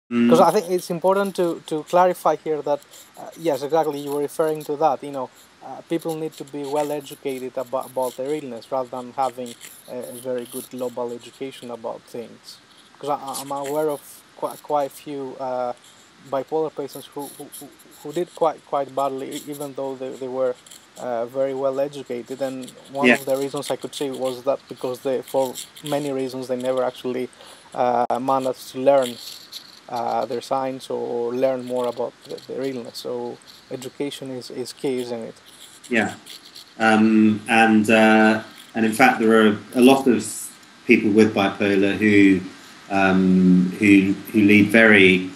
Because I think it's important to clarify here that, yes, exactly, you were referring to that, people need to be well educated about their illness rather than having a very good global education about things. Because I'm aware of quite a few bipolar patients who did quite badly, even though they were very well educated. And one of the reasons I could see was that because for many reasons, they never actually managed to learn their signs or learn more about their illness. So education is key, isn't it? Yeah, and in fact there are a lot of people with bipolar who lead very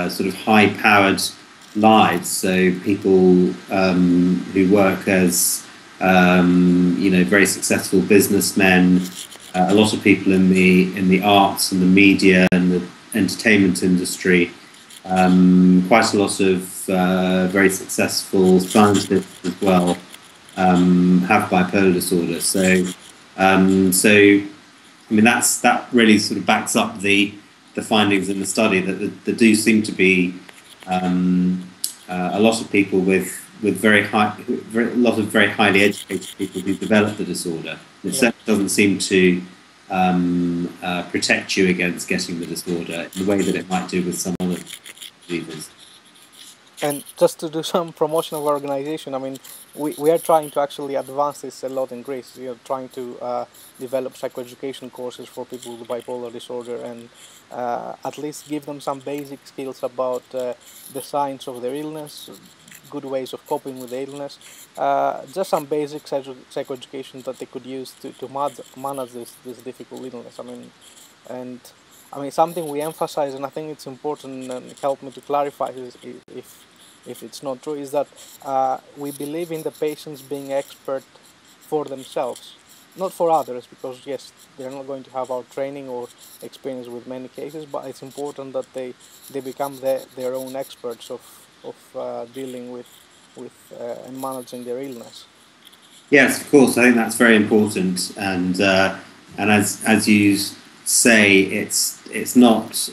sort of high-powered lives. So people who work as very successful businessmen. A lot of people in the arts and the media and the entertainment industry, quite a lot of very successful scientists as well have bipolar disorder. So I mean that really sort of backs up the findings in the study that there do seem to be a lot of people with a lot of very highly educated people who develop the disorder. It certainly doesn't seem to protect you against getting the disorder in the way that it might do with some other diseases. And just to do some promotion of our organization, I mean, we are trying to actually advance this a lot in Greece. We are trying to develop psychoeducation courses for people with bipolar disorder and at least give them some basic skills about the signs of their illness, good ways of coping with the illness, just some basic psychoeducation that they could use to manage this difficult illness. I mean, something we emphasize, and I think it's important and help me to clarify this if it's not true, is that we believe in the patients being expert for themselves, not for others, because yes, they're not going to have our training or experience with many cases, but it's important that they become their own experts of dealing with and managing their illness. Yes, of course. I think that's very important, and as you say, it's not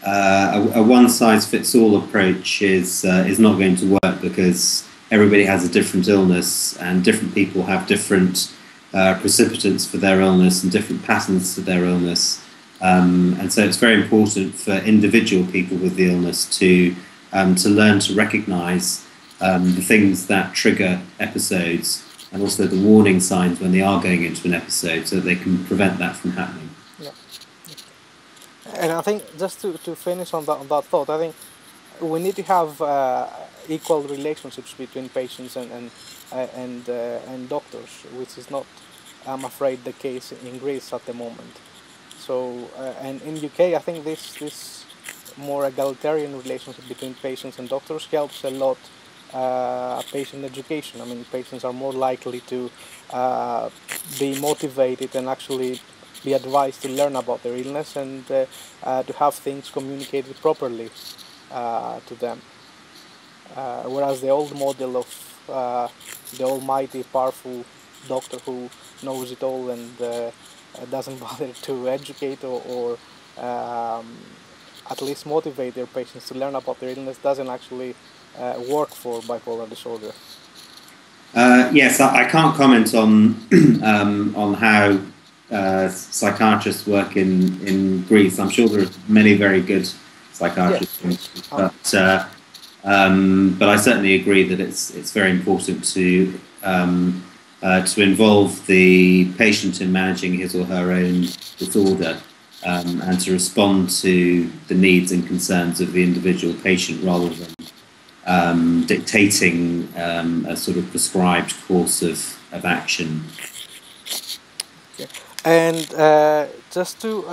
a one-size-fits-all approach is not going to work, because everybody has a different illness and different people have different precipitants for their illness and different patterns to their illness, and so it's very important for individual people with the illness to learn to recognise the things that trigger episodes and also the warning signs when they are going into an episode, so that they can prevent that from happening. Yeah. And I think just to finish on that thought, I think we need to have equal relationships between patients and doctors, which is not, I'm afraid, the case in Greece at the moment. So and in UK, I think this more egalitarian relationship between patients and doctors helps a lot patient education. I mean, patients are more likely to be motivated and actually be advised to learn about their illness and to have things communicated properly to them. Whereas the old model of the almighty, powerful doctor who knows it all and doesn't bother to educate or at least motivate their patients to learn about their illness doesn't actually work for bipolar disorder. Yes, I can't comment on how psychiatrists work in Greece. I'm sure there are many very good psychiatrists, yes. But I certainly agree that it's very important to involve the patient in managing his or her own disorder, and to respond to the needs and concerns of the individual patient rather than dictating a sort of prescribed course of action. Okay. And just to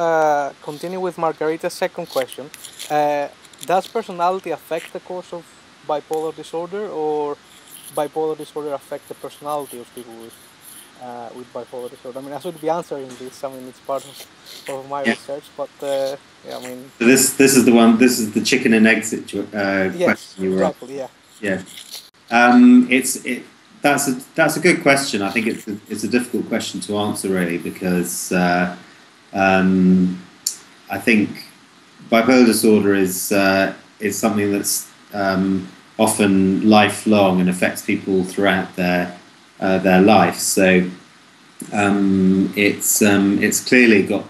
continue with Margarita's second question, does personality affect the course of bipolar disorder, or bipolar disorder affect the personality of people with bipolar disorder? I mean, I should be answering this. I mean, it's part of my research, but yeah, I mean. So this is the one. This is the chicken and egg question. Yes, you were exactly. Up. Yeah. That's a good question. I think it's a difficult question to answer, really, because I think bipolar disorder is something that's often lifelong and affects people throughout their life. So it's clearly got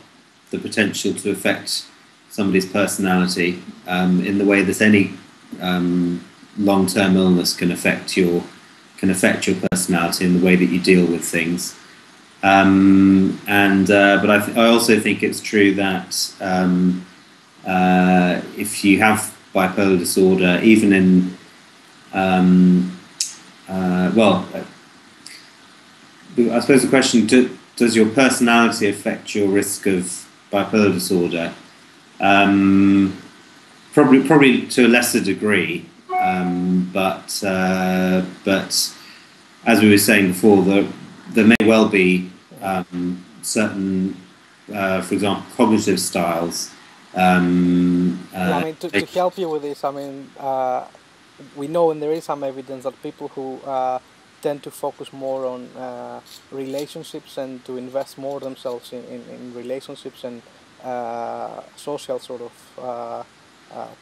the potential to affect somebody's personality in the way that any long-term illness can affect your personality in the way that you deal with things. But I also think it's true that if you have bipolar disorder, even in I suppose the question: does your personality affect your risk of bipolar disorder? Probably to a lesser degree, but as we were saying before, there may well be certain, for example, cognitive styles. I mean, to help you with this, I mean, we know, and there is some evidence that people who tend to focus more on relationships and to invest more themselves in relationships and social sort of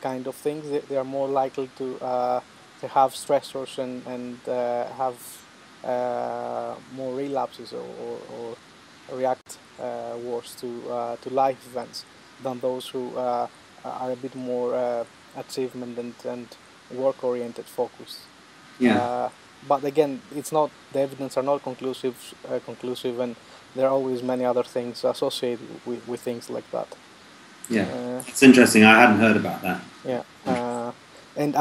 kind of things, they are more likely to have stressors and have more relapses or react worse to life events than those who are a bit more achievement and work-oriented focused. Yeah. But again, it's not, the evidence are not conclusive, and there are always many other things associated with things like that. Yeah, it's interesting. I hadn't heard about that. Yeah, and